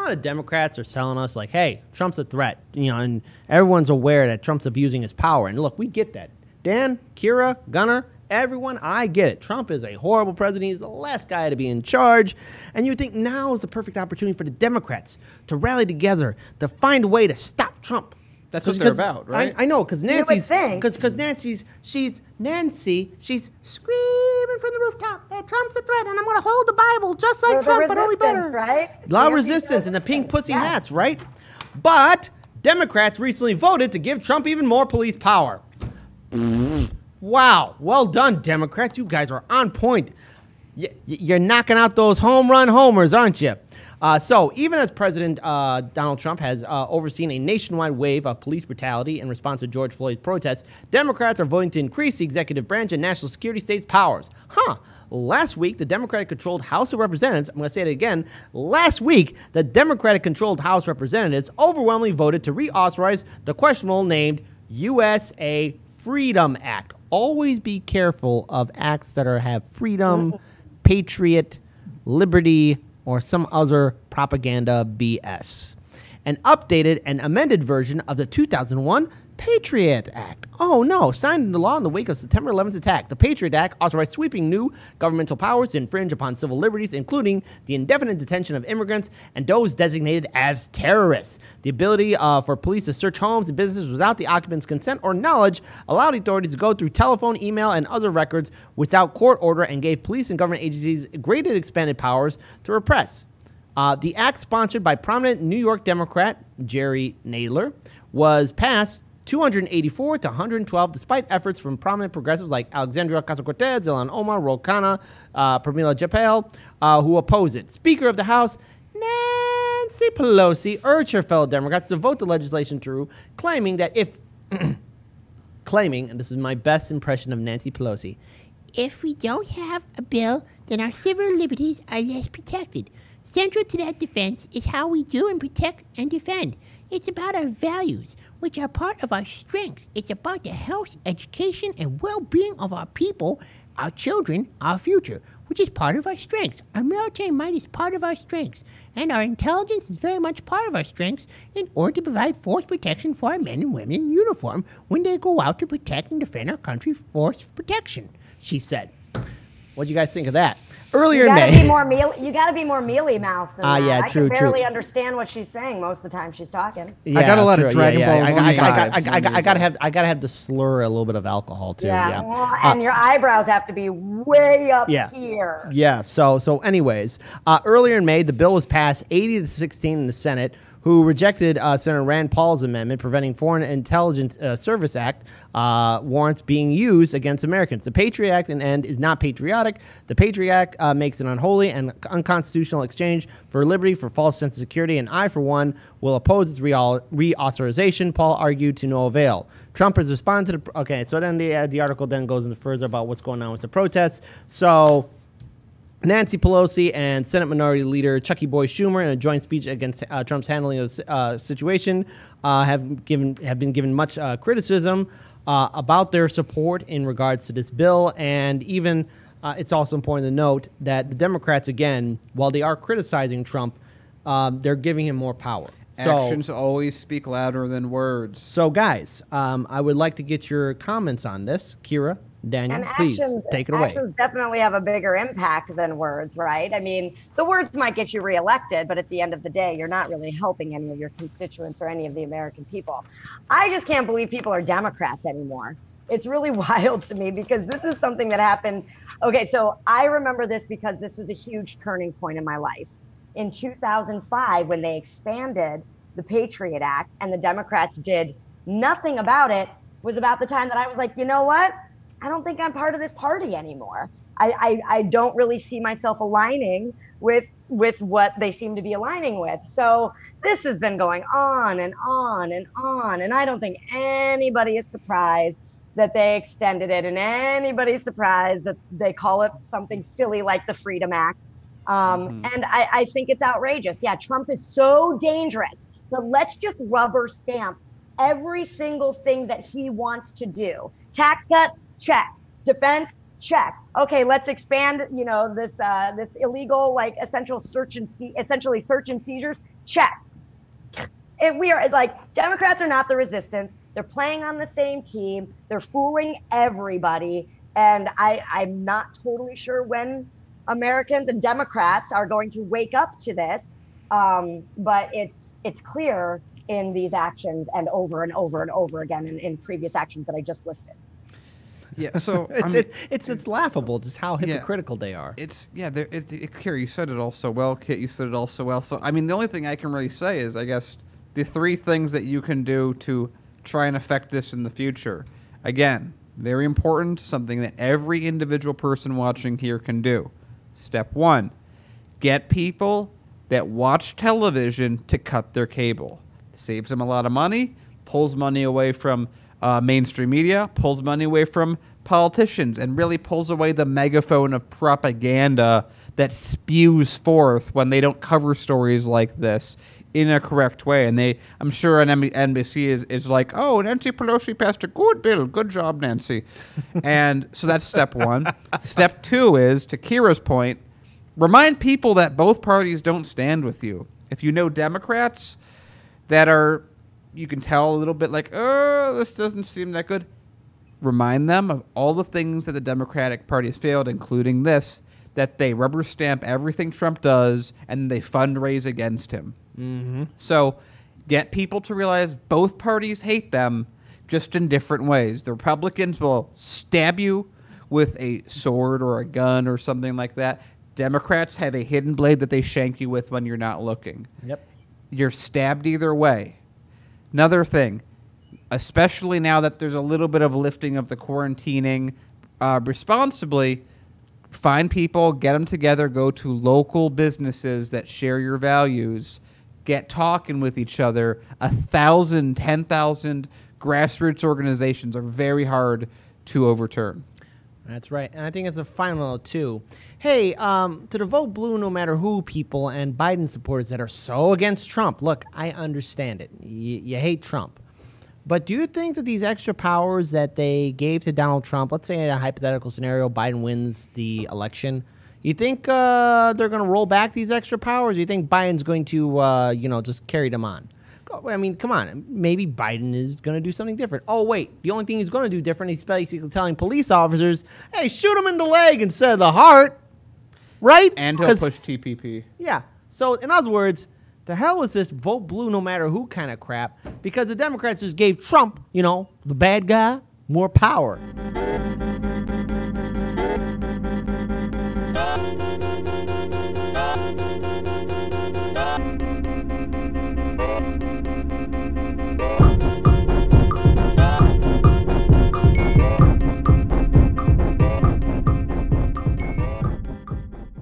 now the Democrats are telling us, like, hey, Trump's a threat, you know, and everyone's aware that Trump's abusing his power. And look, we get that. Dan, Kira, Gunnar, everyone, I get it. Trump is a horrible president. He's the last guy to be in charge. And you think now is the perfect opportunity for the Democrats to rally together, to find a way to stop Trump. That's what they're about, right? I know, because Nancy's, she's screaming from the rooftop that Trump's a threat, and I'm going to hold the Bible just like Trump, but only better. Right? Loud resistance and the pink pussy hats, right? But Democrats recently voted to give Trump even more police power. Wow, well done, Democrats. You guys are on point. You're knocking out those home run homers, aren't you? So even as President Donald Trump has overseen a nationwide wave of police brutality in response to George Floyd's protests, Democrats are voting to increase the executive branch and national security state's powers. Last week, the Democratic-controlled House of Representatives, I'm going to say it again, last week, the Democratic-controlled House of Representatives overwhelmingly voted to reauthorize the questionable named USA Freedom Act. Always be careful of acts that have freedom, patriot, liberty, or some other propaganda BS. An updated and amended version of the 2001 Patriot Act. Oh no, signed into law in the wake of September 11th attack. The Patriot Act authorized sweeping new governmental powers to infringe upon civil liberties, including the indefinite detention of immigrants and those designated as terrorists. The ability for police to search homes and businesses without the occupant's consent or knowledge allowed authorities to go through telephone, email, and other records without court order, and gave police and government agencies greatly expanded powers to repress. The act, sponsored by prominent New York Democrat Jerry Nadler, was passed 284 to 112, despite efforts from prominent progressives like Alexandria Ocasio-Cortez, Ilhan Omar, Ro Khanna, Pramila Jayapal, who oppose it. Speaker of the House Nancy Pelosi urged her fellow Democrats to vote the legislation through, claiming that if, claiming, and this is my best impression of Nancy Pelosi, if we don't have a bill, then our civil liberties are less protected. Central to that defense is how we do and protect and defend. It's about our values, which are part of our strengths. It's about the health, education, and well-being of our people, our children, our future, which is part of our strengths. Our military might is part of our strengths, and our intelligence is very much part of our strengths in order to provide force protection for our men and women in uniform when they go out to protect and defend our country. Force protection, she said. What do you guys think of that? Earlier in May, you gotta be more mealy mouthed than that. Yeah, I can barely understand what she's saying most of the time she's talking. Yeah, I got a lot of Dragon Ball Z I gotta have to slur a little bit of alcohol too. Yeah. Well, and your eyebrows have to be way up here. Yeah. So anyways, earlier in May, the bill was passed 80 to 16 in the Senate, who rejected Senator Rand Paul's amendment preventing Foreign Intelligence Service Act warrants being used against Americans. The Patriot Act, in end, is not patriotic. The Patriot Act makes an unholy and unconstitutional exchange for liberty for false sense of security, and I, for one, will oppose its reauthorization, Paul argued, to no avail. Trump has responded to the... Okay, so then the article then goes into further about what's going on with the protests. So... Nancy Pelosi and Senate Minority Leader Chucky Boy Schumer, in a joint speech against Trump's handling of the situation, have been given much criticism about their support in regards to this bill. And even it's also important to note that the Democrats, again, while they are criticizing Trump, they're giving him more power. Actions always speak louder than words. So, guys, I would like to get your comments on this. Kira, Daniel, please take it away. Actions definitely have a bigger impact than words, right? I mean, the words might get you reelected, but at the end of the day, you're not really helping any of your constituents or any of the American people. I just can't believe people are Democrats anymore. It's really wild to me because this is something that happened. Okay, so I remember this because this was a huge turning point in my life. In 2005, when they expanded the Patriot Act and the Democrats did nothing about it, was about the time that I was like, you know what? I don't think I'm part of this party anymore. I don't really see myself aligning with what they seem to be aligning with. So this has been going on and on and on. And I don't think anybody is surprised that they extended it, and anybody's surprised that they call it something silly like the Freedom Act. And I think it's outrageous. Yeah, Trump is so dangerous, but let's just rubber stamp every single thing that he wants to do. Tax cut, check. Defense, Check. Okay, let's expand, you know, this this illegal, like, essentially search and seizures. Check. We are like, Democrats are not the resistance. They're playing on the same team. They're fooling everybody. And I'm not totally sure when Americans and Democrats are going to wake up to this. But it's clear in these actions and over and over and over again in previous actions that I just listed. Yeah, so it's laughable just how hypocritical they are. Kerry, you said it all so well. Kit, you said it all so well. So I mean, the only thing I can really say is, I guess, the 3 things that you can do to try and affect this in the future. Again, very important, something that every individual person watching here can do. Step 1, get people that watch television to cut their cable. Saves them a lot of money, pulls money away from mainstream media, pulls money away from politicians, and really pulls away the megaphone of propaganda that spews forth when they don't cover stories like this in a correct way. And I'm sure an NBC is like, oh, Nancy Pelosi passed a good bill. Good job, Nancy. And so that's step 1. Step 2 is, to Kira's point, remind people that both parties don't stand with you. If you know Democrats that are, you can tell a little bit like, oh, this doesn't seem that good, remind them of all the things that the Democratic Party has failed, including this, that they rubber stamp everything Trump does and they fundraise against him. So get people to realize both parties hate them, just in different ways. The Republicans will stab you with a sword or a gun or something like that. Democrats have a hidden blade that they shank you with when you're not looking. Yep. You're stabbed either way. Another thing, especially now that there's a little bit of lifting of the quarantining responsibly, find people, get them together, go to local businesses that share your values, get talking with each other. 1,000, 10,000 grassroots organizations are very hard to overturn. That's right. And I think it's a final note, too. Hey, to the vote blue no matter who people and Biden supporters that are so against Trump, look, I understand it. You hate Trump. But do you think that these extra powers that they gave to Donald Trump, let's say in a hypothetical scenario, Biden wins the election, you think they're going to roll back these extra powers? Or you think Biden's going to, you know, just carry them on? I mean, come on. Maybe Biden is going to do something different. Oh, wait. The only thing he's going to do different, he's basically telling police officers, hey, shoot him in the leg instead of the heart. Right? And he'll push TPP. Yeah. So, in other words, the hell was this vote blue no matter who kind of crap? Because the Democrats just gave Trump, you know, the bad guy, more power.